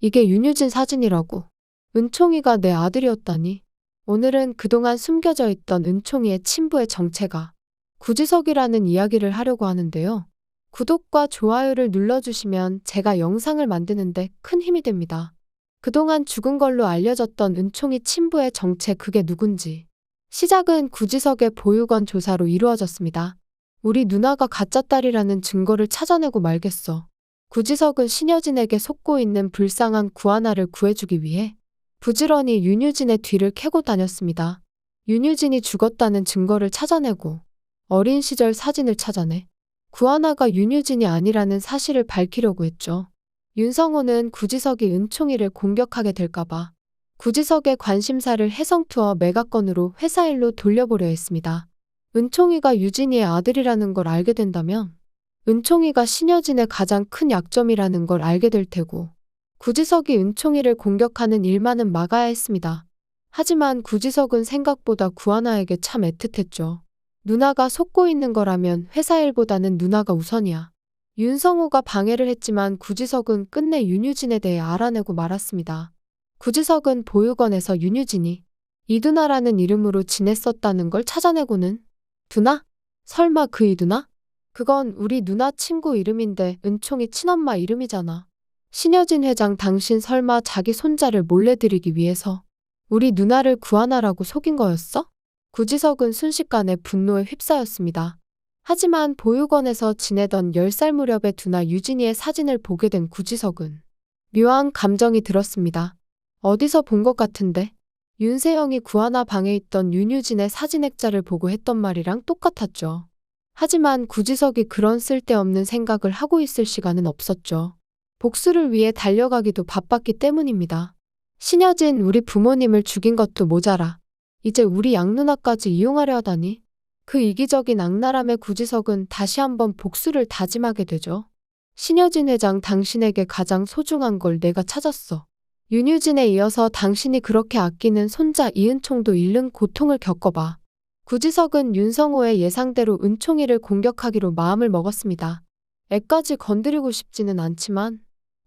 이게 윤유진 사진이라고. 은총이가 내 아들이었다니. 오늘은 그동안 숨겨져 있던 은총이의 친부의 정체가 구지석이라는 이야기를 하려고 하는데요. 구독과 좋아요를 눌러주시면 제가 영상을 만드는데 큰 힘이 됩니다. 그동안 죽은 걸로 알려졌던 은총이 친부의 정체 그게 누군지. 시작은 구지석의 보육원 조사로 이루어졌습니다. 우리 누나가 가짜 딸이라는 증거를 찾아내고 말겠어. 구지석은 신여진에게 속고 있는 불쌍한 구하나를 구해주기 위해 부지런히 윤유진의 뒤를 캐고 다녔습니다. 윤유진이 죽었다는 증거를 찾아내고 어린 시절 사진을 찾아내 구하나가 윤유진이 아니라는 사실을 밝히려고 했죠. 윤성호는 구지석이 은총이를 공격하게 될까봐 구지석의 관심사를 해성투어 매각건으로 회사 일로 돌려보려 했습니다. 은총이가 유진이의 아들이라는 걸 알게 된다면 은총이가 신여진의 가장 큰 약점이라는 걸 알게 될 테고 구지석이 은총이를 공격하는 일만은 막아야 했습니다. 하지만 구지석은 생각보다 구하나에게 참 애틋했죠. 누나가 속고 있는 거라면 회사 일보다는 누나가 우선이야. 윤성호가 방해를 했지만 구지석은 끝내 윤유진에 대해 알아내고 말았습니다. 구지석은 보육원에서 윤유진이 이두나라는 이름으로 지냈었다는 걸 찾아내고는 두나? 설마 그 이두나? 그건 우리 누나 친구 이름인데 은총이 친엄마 이름이잖아. 신여진 회장 당신 설마 자기 손자를 몰래 들이기 위해서 우리 누나를 구하나라고 속인 거였어? 구지석은 순식간에 분노에 휩싸였습니다. 하지만 보육원에서 지내던 10살 무렵의 두나 유진이의 사진을 보게 된 구지석은 묘한 감정이 들었습니다. 어디서 본 것 같은데? 윤세영이 구하나 방에 있던 윤유진의 사진 액자를 보고 했던 말이랑 똑같았죠. 하지만 구지석이 그런 쓸데없는 생각을 하고 있을 시간은 없었죠. 복수를 위해 달려가기도 바빴기 때문입니다. 신여진 우리 부모님을 죽인 것도 모자라 이제 우리 양누나까지 이용하려 하다니. 그 이기적인 악랄함에 구지석은 다시 한번 복수를 다짐하게 되죠. 신여진 회장 당신에게 가장 소중한 걸 내가 찾았어. 윤유진에 이어서 당신이 그렇게 아끼는 손자 이은총도 잃는 고통을 겪어봐. 구지석은 윤성호의 예상대로 은총이를 공격하기로 마음을 먹었습니다. 애까지 건드리고 싶지는 않지만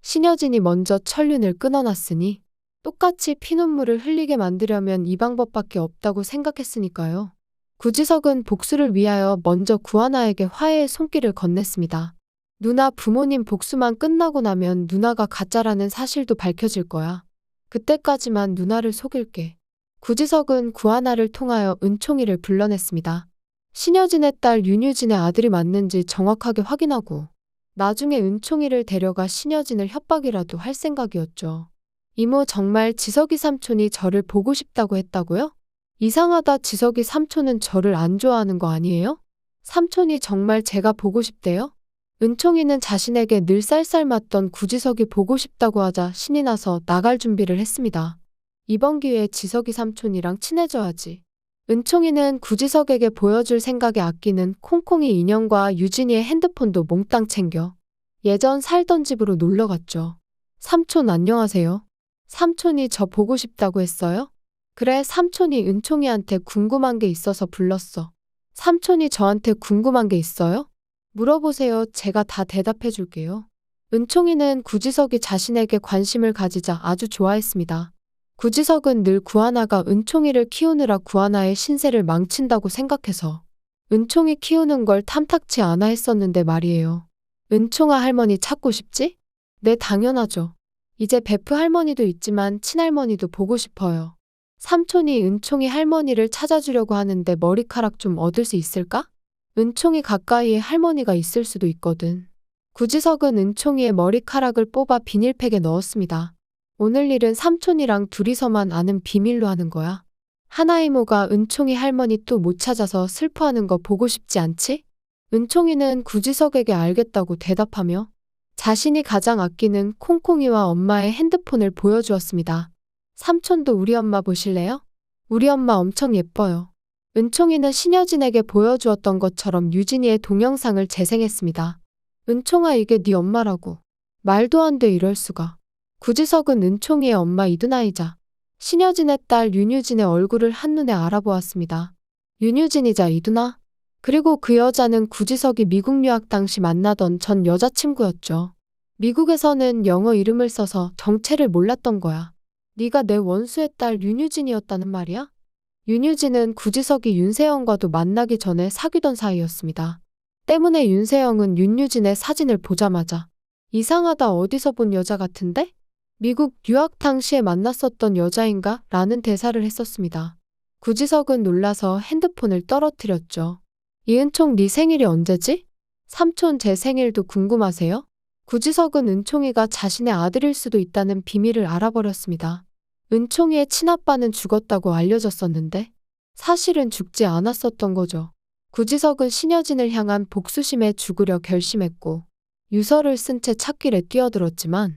신여진이 먼저 천륜을 끊어놨으니 똑같이 피눈물을 흘리게 만들려면 이 방법밖에 없다고 생각했으니까요. 구지석은 복수를 위하여 먼저 구하나에게 화해의 손길을 건넸습니다. 누나 부모님 복수만 끝나고 나면 누나가 가짜라는 사실도 밝혀질 거야. 그때까지만 누나를 속일게. 구지석은 구하나를 통하여 은총이를 불러냈습니다. 신여진의 딸 윤유진의 아들이 맞는지 정확하게 확인하고 나중에 은총이를 데려가 신여진을 협박이라도 할 생각이었죠. 이모 정말 지석이 삼촌이 저를 보고 싶다고 했다고요? 이상하다. 지석이 삼촌은 저를 안 좋아하는 거 아니에요? 삼촌이 정말 제가 보고 싶대요? 은총이는 자신에게 늘 쌀쌀맞던 구지석이 보고 싶다고 하자 신이 나서 나갈 준비를 했습니다. 이번 기회에 지석이 삼촌이랑 친해져야지. 은총이는 구지석에게 보여줄 생각에 아끼는 콩콩이 인형과 유진이의 핸드폰도 몽땅 챙겨 예전 살던 집으로 놀러 갔죠. 삼촌 안녕하세요. 삼촌이 저 보고 싶다고 했어요? 그래, 삼촌이 은총이한테 궁금한 게 있어서 불렀어. 삼촌이 저한테 궁금한 게 있어요? 물어보세요. 제가 다 대답해 줄게요. 은총이는 구지석이 자신에게 관심을 가지자 아주 좋아했습니다. 구지석은 늘 구하나가 은총이를 키우느라 구하나의 신세를 망친다고 생각해서 은총이 키우는 걸 탐탁치 않아 했었는데 말이에요. 은총아 할머니 찾고 싶지? 네, 당연하죠. 이제 베프 할머니도 있지만 친할머니도 보고 싶어요. 삼촌이 은총이 할머니를 찾아주려고 하는데 머리카락 좀 얻을 수 있을까? 은총이 가까이에 할머니가 있을 수도 있거든. 구지석은 은총이의 머리카락을 뽑아 비닐팩에 넣었습니다. 오늘 일은 삼촌이랑 둘이서만 아는 비밀로 하는 거야. 하나 이모가 은총이 할머니 또 못 찾아서 슬퍼하는 거 보고 싶지 않지? 은총이는 구지석에게 알겠다고 대답하며 자신이 가장 아끼는 콩콩이와 엄마의 핸드폰을 보여주었습니다. 삼촌도 우리 엄마 보실래요? 우리 엄마 엄청 예뻐요. 은총이는 신여진에게 보여주었던 것처럼 유진이의 동영상을 재생했습니다. 은총아 이게 네 엄마라고. 말도 안 돼 이럴 수가. 구지석은 은총이의 엄마 이두나이자 신여진의 딸 윤유진의 얼굴을 한눈에 알아보았습니다. 윤유진이자 이두나? 그리고 그 여자는 구지석이 미국 유학 당시 만나던 전 여자친구였죠. 미국에서는 영어 이름을 써서 정체를 몰랐던 거야. 네가 내 원수의 딸 윤유진이었다는 말이야? 윤유진은 구지석이 윤세영과도 만나기 전에 사귀던 사이였습니다. 때문에 윤세영은 윤유진의 사진을 보자마자 이상하다, 어디서 본 여자 같은데? 미국 유학 당시에 만났었던 여자인가? 라는 대사를 했었습니다. 구지석은 놀라서 핸드폰을 떨어뜨렸죠. 이은총, 네 생일이 언제지? 삼촌, 제 생일도 궁금하세요? 구지석은 은총이가 자신의 아들일 수도 있다는 비밀을 알아버렸습니다. 은총이의 친아빠는 죽었다고 알려졌었는데 사실은 죽지 않았었던 거죠. 구지석은 신여진을 향한 복수심에 죽으려 결심했고 유서를 쓴 채 찾길에 뛰어들었지만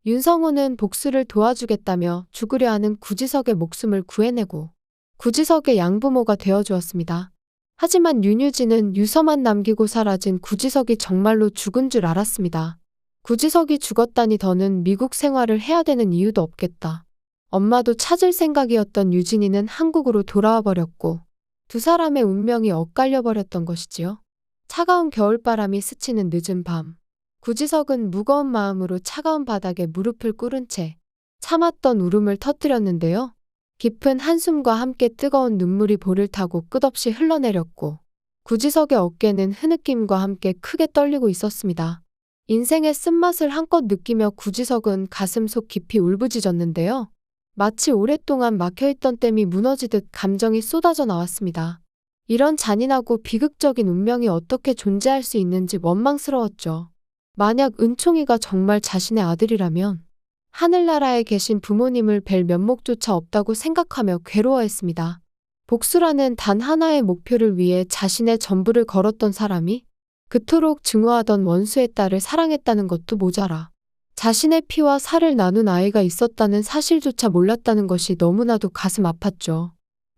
윤성호는 복수를 도와주겠다며 죽으려 하는 구지석의 목숨을 구해내고 구지석의 양부모가 되어주었습니다. 하지만 윤유진은 유서만 남기고 사라진 구지석이 정말로 죽은 줄 알았습니다. 구지석이 죽었다니 더는 미국 생활을 해야 되는 이유도 없겠다. 엄마도 찾을 생각이었던 유진이는 한국으로 돌아와 버렸고 두 사람의 운명이 엇갈려 버렸던 것이지요. 차가운 겨울바람이 스치는 늦은 밤. 구지석은 무거운 마음으로 차가운 바닥에 무릎을 꿇은 채 참았던 울음을 터뜨렸는데요. 깊은 한숨과 함께 뜨거운 눈물이 볼을 타고 끝없이 흘러내렸고 구지석의 어깨는 흐느낌과 함께 크게 떨리고 있었습니다. 인생의 쓴맛을 한껏 느끼며 구지석은 가슴속 깊이 울부짖었는데요. 마치 오랫동안 막혀있던 댐이 무너지듯 감정이 쏟아져 나왔습니다. 이런 잔인하고 비극적인 운명이 어떻게 존재할 수 있는지 원망스러웠죠. 만약 은총이가 정말 자신의 아들이라면 하늘나라에 계신 부모님을 뵐 면목조차 없다고 생각하며 괴로워했습니다. 복수라는 단 하나의 목표를 위해 자신의 전부를 걸었던 사람이 그토록 증오하던 원수의 딸을 사랑했다는 것도 모자라 자신의 피와 살을 나눈 아이가 있었다는 사실조차 몰랐다는 것이 너무나도 가슴 아팠죠.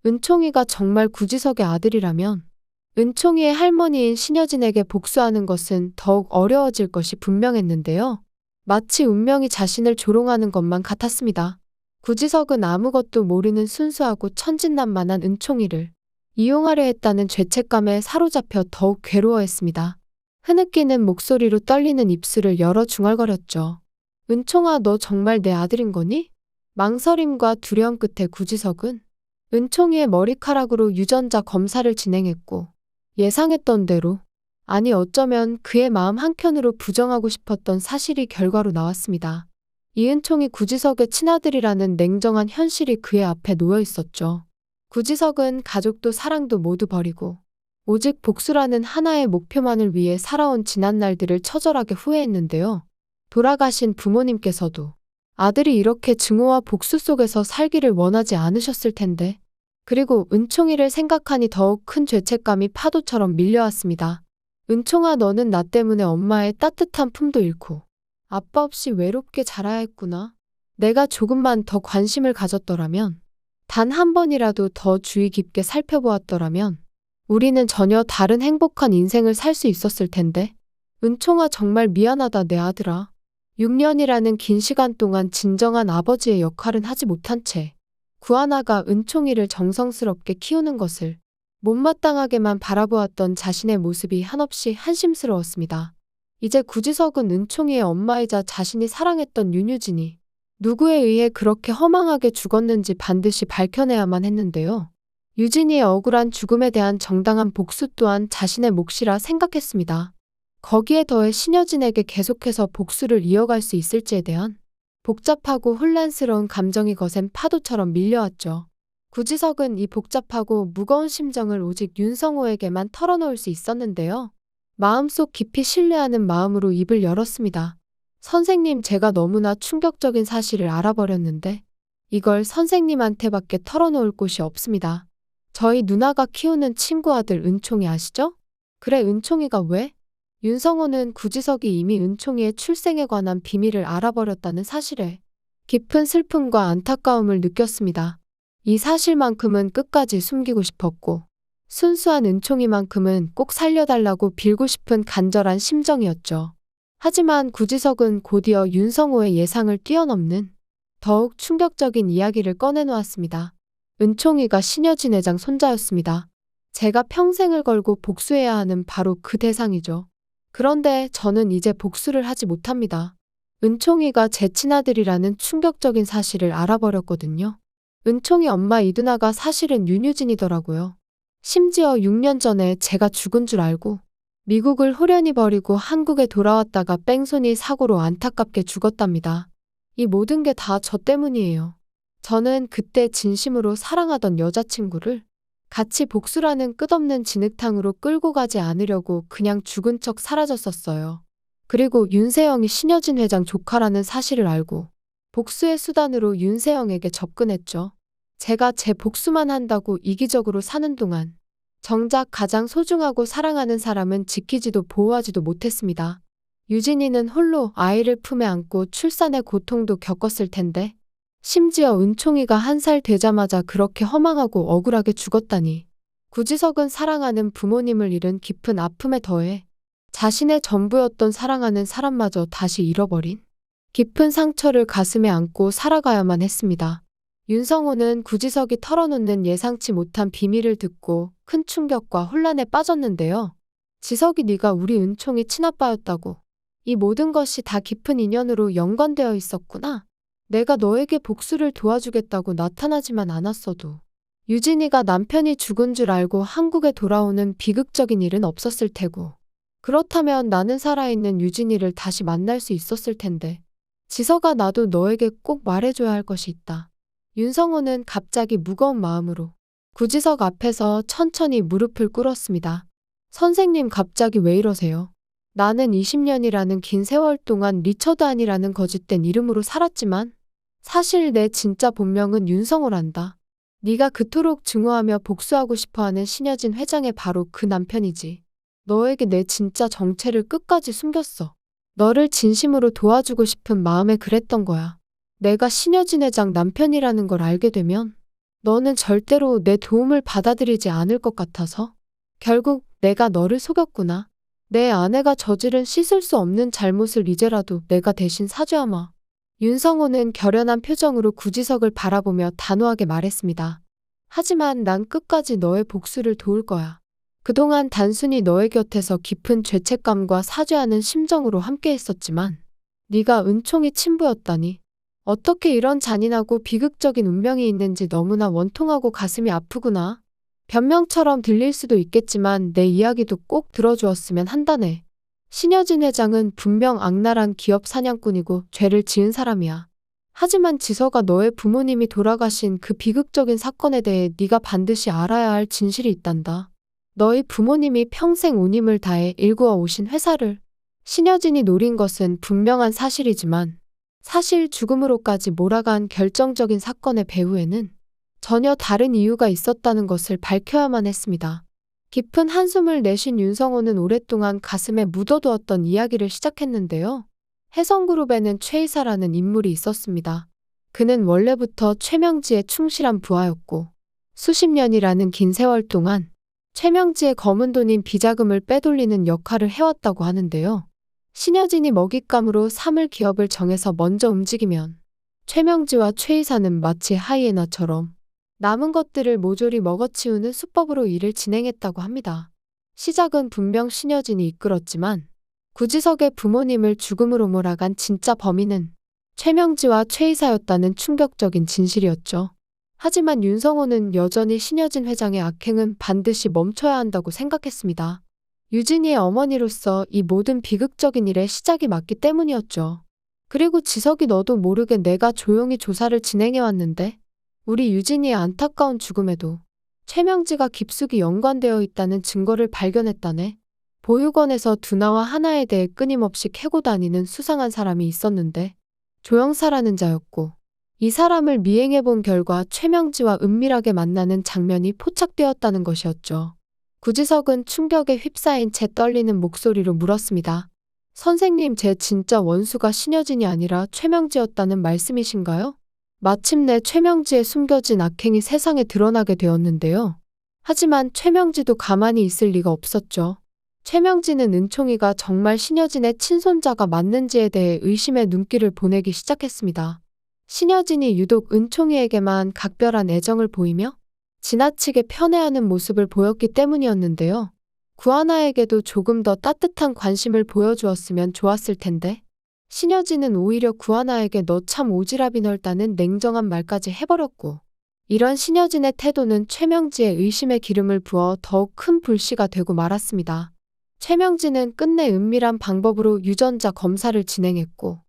은총이가 정말 구지석의 아들이라면 은총이의 할머니인 신여진에게 복수하는 것은 더욱 어려워질 것이 분명했는데요. 마치 운명이 자신을 조롱하는 것만 같았습니다. 구지석은 아무것도 모르는 순수하고 천진난만한 은총이를 이용하려 했다는 죄책감에 사로잡혀 더욱 괴로워했습니다. 흐느끼는 목소리로 떨리는 입술을 열어 중얼거렸죠. 은총아, 너 정말 내 아들인 거니? 망설임과 두려움 끝에 구지석은 은총이의 머리카락으로 유전자 검사를 진행했고 예상했던 대로, 아니 어쩌면 그의 마음 한켠으로 부정하고 싶었던 사실이 결과로 나왔습니다. 이은총이 구지석의 친아들이라는 냉정한 현실이 그의 앞에 놓여 있었죠. 구지석은 가족도 사랑도 모두 버리고 오직 복수라는 하나의 목표만을 위해 살아온 지난 날들을 처절하게 후회했는데요. 돌아가신 부모님께서도 아들이 이렇게 증오와 복수 속에서 살기를 원하지 않으셨을 텐데. 그리고 은총이를 생각하니 더욱 큰 죄책감이 파도처럼 밀려왔습니다. 은총아, 너는 나 때문에 엄마의 따뜻한 품도 잃고 아빠 없이 외롭게 자라야 했구나. 내가 조금만 더 관심을 가졌더라면, 단 한 번이라도 더 주의 깊게 살펴보았더라면 우리는 전혀 다른 행복한 인생을 살 수 있었을 텐데. 은총아, 정말 미안하다 내 아들아. 6년이라는 긴 시간 동안 진정한 아버지의 역할은 하지 못한 채 구하나가 은총이를 정성스럽게 키우는 것을 못마땅하게만 바라보았던 자신의 모습이 한없이 한심스러웠습니다. 이제 구지석은 은총이의 엄마이자 자신이 사랑했던 윤유진이 누구에 의해 그렇게 허망하게 죽었는지 반드시 밝혀내야만 했는데요. 유진이의 억울한 죽음에 대한 정당한 복수 또한 자신의 몫이라 생각했습니다. 거기에 더해 신여진에게 계속해서 복수를 이어갈 수 있을지에 대한 복잡하고 혼란스러운 감정이 거센 파도처럼 밀려왔죠. 구지석은 이 복잡하고 무거운 심정을 오직 윤성호에게만 털어놓을 수 있었는데요. 마음속 깊이 신뢰하는 마음으로 입을 열었습니다. 선생님, 제가 너무나 충격적인 사실을 알아버렸는데 이걸 선생님한테밖에 털어놓을 곳이 없습니다. 저희 누나가 키우는 친구 아들 은총이 아시죠? 그래, 은총이가 왜? 윤성호는 구지석이 이미 은총이의 출생에 관한 비밀을 알아버렸다는 사실에 깊은 슬픔과 안타까움을 느꼈습니다. 이 사실만큼은 끝까지 숨기고 싶었고 순수한 은총이만큼은 꼭 살려달라고 빌고 싶은 간절한 심정이었죠. 하지만 구지석은 곧이어 윤성호의 예상을 뛰어넘는 더욱 충격적인 이야기를 꺼내놓았습니다. 은총이가 신여진 회장 손자였습니다. 제가 평생을 걸고 복수해야 하는 바로 그 대상이죠. 그런데 저는 이제 복수를 하지 못합니다. 은총이가 제 친아들이라는 충격적인 사실을 알아버렸거든요. 은총이 엄마 이두나가 사실은 윤유진이더라고요. 심지어 6년 전에 제가 죽은 줄 알고 미국을 호련히 버리고 한국에 돌아왔다가 뺑소니 사고로 안타깝게 죽었답니다. 이 모든 게 다 저 때문이에요. 저는 그때 진심으로 사랑하던 여자친구를 같이 복수라는 끝없는 진흙탕으로 끌고 가지 않으려고 그냥 죽은 척 사라졌었어요. 그리고 윤세영이 신여진 회장 조카라는 사실을 알고 복수의 수단으로 윤세영에게 접근했죠. 제가 제 복수만 한다고 이기적으로 사는 동안 정작 가장 소중하고 사랑하는 사람은 지키지도 보호하지도 못했습니다. 유진이는 홀로 아이를 품에 안고 출산의 고통도 겪었을 텐데 심지어 은총이가 1살 되자마자 그렇게 허망하고 억울하게 죽었다니. 구지석은 사랑하는 부모님을 잃은 깊은 아픔에 더해 자신의 전부였던 사랑하는 사람마저 다시 잃어버린 깊은 상처를 가슴에 안고 살아가야만 했습니다. 윤성호는 구지석이 털어놓는 예상치 못한 비밀을 듣고 큰 충격과 혼란에 빠졌는데요. 지석이 네가 우리 은총이 친아빠였다고. 이 모든 것이 다 깊은 인연으로 연관되어 있었구나. 내가 너에게 복수를 도와주겠다고 나타나지만 않았어도 유진이가 남편이 죽은 줄 알고 한국에 돌아오는 비극적인 일은 없었을 테고 그렇다면 나는 살아있는 유진이를 다시 만날 수 있었을 텐데 지석아 나도 너에게 꼭 말해줘야 할 것이 있다. 윤성호는 갑자기 무거운 마음으로 구지석 앞에서 천천히 무릎을 꿇었습니다. 선생님 갑자기 왜 이러세요? 나는 20년이라는 긴 세월 동안 리처드 안이라는 거짓된 이름으로 살았지만 사실 내 진짜 본명은 윤성호란다. 네가 그토록 증오하며 복수하고 싶어하는 신여진 회장의 바로 그 남편이지. 너에게 내 진짜 정체를 끝까지 숨겼어. 너를 진심으로 도와주고 싶은 마음에 그랬던 거야. 내가 신여진 회장 남편이라는 걸 알게 되면 너는 절대로 내 도움을 받아들이지 않을 것 같아서 결국 내가 너를 속였구나. 내 아내가 저지른 씻을 수 없는 잘못을 이제라도 내가 대신 사죄하마. 윤성호는 결연한 표정으로 구지석을 바라보며 단호하게 말했습니다. 하지만 난 끝까지 너의 복수를 도울 거야. 그동안 단순히 너의 곁에서 깊은 죄책감과 사죄하는 심정으로 함께 했었지만 네가 은총이 친부였다니. 어떻게 이런 잔인하고 비극적인 운명이 있는지 너무나 원통하고 가슴이 아프구나. 변명처럼 들릴 수도 있겠지만 내 이야기도 꼭 들어주었으면 한다네. 신여진 회장은 분명 악랄한 기업 사냥꾼이고 죄를 지은 사람이야. 하지만 지서가 너의 부모님이 돌아가신 그 비극적인 사건에 대해 네가 반드시 알아야 할 진실이 있단다. 너희 부모님이 평생 온 힘을 다해 일구어 오신 회사를 신여진이 노린 것은 분명한 사실이지만 사실 죽음으로까지 몰아간 결정적인 사건의 배후에는 전혀 다른 이유가 있었다는 것을 밝혀야만 했습니다. 깊은 한숨을 내쉰 윤성호는 오랫동안 가슴에 묻어두었던 이야기를 시작했는데요. 혜성그룹에는 최이사라는 인물이 있었습니다. 그는 원래부터 최명지의 충실한 부하였고 수십 년이라는 긴 세월 동안 최명지의 검은 돈인 비자금을 빼돌리는 역할을 해왔다고 하는데요. 신여진이 먹잇감으로 사물 기업을 정해서 먼저 움직이면 최명지와 최이사는 마치 하이에나처럼 남은 것들을 모조리 먹어치우는 수법으로 일을 진행했다고 합니다. 시작은 분명 신여진이 이끌었지만 구지석의 부모님을 죽음으로 몰아간 진짜 범인은 최명지와 최이사였다는 충격적인 진실이었죠. 하지만 윤성호는 여전히 신여진 회장의 악행은 반드시 멈춰야 한다고 생각했습니다. 유진이의 어머니로서 이 모든 비극적인 일의 시작이 맞기 때문이었죠. 그리고 지석이 너도 모르게 내가 조용히 조사를 진행해왔는데 우리 유진이의 안타까운 죽음에도 최명지가 깊숙이 연관되어 있다는 증거를 발견했다네. 보육원에서 두나와 하나에 대해 끊임없이 캐고 다니는 수상한 사람이 있었는데 조영사라는 자였고 이 사람을 미행해본 결과 최명지와 은밀하게 만나는 장면이 포착되었다는 것이었죠. 구지석은 충격에 휩싸인 채 떨리는 목소리로 물었습니다. 선생님, 제 진짜 원수가 신여진이 아니라 최명지였다는 말씀이신가요? 마침내 최명지의 숨겨진 악행이 세상에 드러나게 되었는데요. 하지만 최명지도 가만히 있을 리가 없었죠. 최명지는 은총이가 정말 신여진의 친손자가 맞는지에 대해 의심의 눈길을 보내기 시작했습니다. 신여진이 유독 은총이에게만 각별한 애정을 보이며 지나치게 편애하는 모습을 보였기 때문이었는데요. 구하나에게도 조금 더 따뜻한 관심을 보여주었으면 좋았을 텐데 신여진은 오히려 구하나에게 너 참 오지랖이 넓다는 냉정한 말까지 해버렸고, 이런 신여진의 태도는 최명지의 의심에 기름을 부어 더욱 큰 불씨가 되고 말았습니다. 최명지는 끝내 은밀한 방법으로 유전자 검사를 진행했고,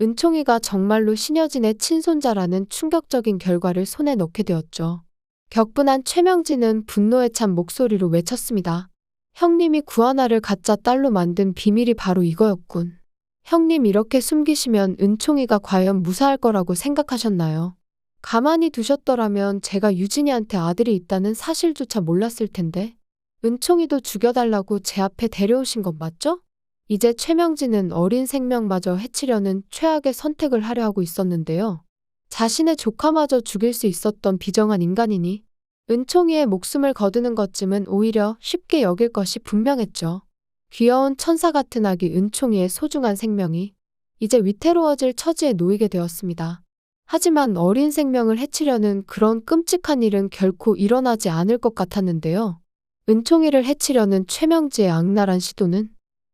은총이가 정말로 신여진의 친손자라는 충격적인 결과를 손에 넣게 되었죠. 격분한 최명지는 분노에 찬 목소리로 외쳤습니다. 형님이 구하나를 가짜 딸로 만든 비밀이 바로 이거였군. 형님 이렇게 숨기시면 은총이가 과연 무사할 거라고 생각하셨나요? 가만히 두셨더라면 제가 유진이한테 아들이 있다는 사실조차 몰랐을 텐데. 은총이도 죽여달라고 제 앞에 데려오신 것 맞죠? 이제 최명진은 어린 생명마저 해치려는 최악의 선택을 하려 하고 있었는데요. 자신의 조카마저 죽일 수 있었던 비정한 인간이니 은총이의 목숨을 거두는 것쯤은 오히려 쉽게 여길 것이 분명했죠. 귀여운 천사 같은 아기 은총이의 소중한 생명이 이제 위태로워질 처지에 놓이게 되었습니다. 하지만 어린 생명을 해치려는 그런 끔찍한 일은 결코 일어나지 않을 것 같았는데요. 은총이를 해치려는 최명지의 악랄한 시도는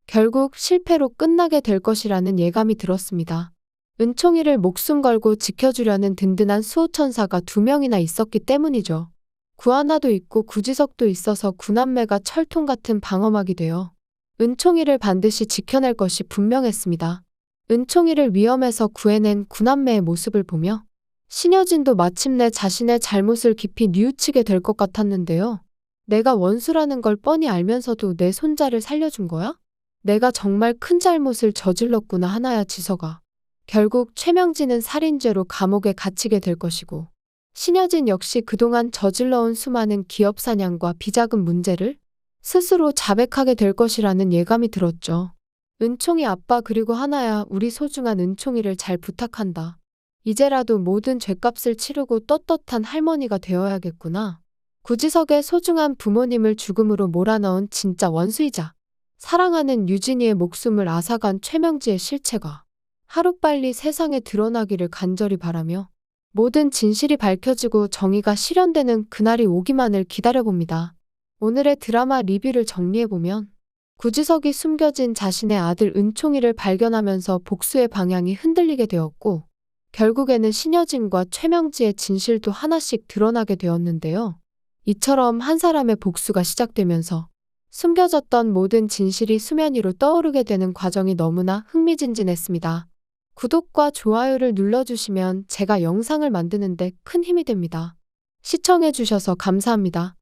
결국 실패로 끝나게 될 것이라는 예감이 들었습니다. 은총이를 목숨 걸고 지켜주려는 든든한 수호천사가 2명이나 있었기 때문이죠. 구하나도 있고 구지석도 있어서 구남매가 철통 같은 방어막이 되어 은총이를 반드시 지켜낼 것이 분명했습니다. 은총이를 위험에서 구해낸 구남매의 모습을 보며 신여진도 마침내 자신의 잘못을 깊이 뉘우치게 될 것 같았는데요. 내가 원수라는 걸 뻔히 알면서도 내 손자를 살려준 거야? 내가 정말 큰 잘못을 저질렀구나 하나야 지석아. 결국 최명진은 살인죄로 감옥에 갇히게 될 것이고, 신여진 역시 그동안 저질러온 수많은 기업 사냥과 비자금 문제를 스스로 자백하게 될 것이라는 예감이 들었죠. 은총이 아빠 그리고 하나야 우리 소중한 은총이를 잘 부탁한다. 이제라도 모든 죗값을 치르고 떳떳한 할머니가 되어야겠구나. 구지석의 소중한 부모님을 죽음으로 몰아넣은 진짜 원수이자 사랑하는 유진이의 목숨을 앗아간 최명지의 실체가 하루빨리 세상에 드러나기를 간절히 바라며 모든 진실이 밝혀지고 정의가 실현되는 그날이 오기만을 기다려봅니다. 오늘의 드라마 리뷰를 정리해보면 구지석이 숨겨진 자신의 아들 은총이를 발견하면서 복수의 방향이 흔들리게 되었고, 결국에는 신여진과 최명지의 진실도 하나씩 드러나게 되었는데요. 이처럼 한 사람의 복수가 시작되면서 숨겨졌던 모든 진실이 수면 위로 떠오르게 되는 과정이 너무나 흥미진진했습니다. 구독과 좋아요를 눌러주시면 제가 영상을 만드는데 큰 힘이 됩니다. 시청해주셔서 감사합니다.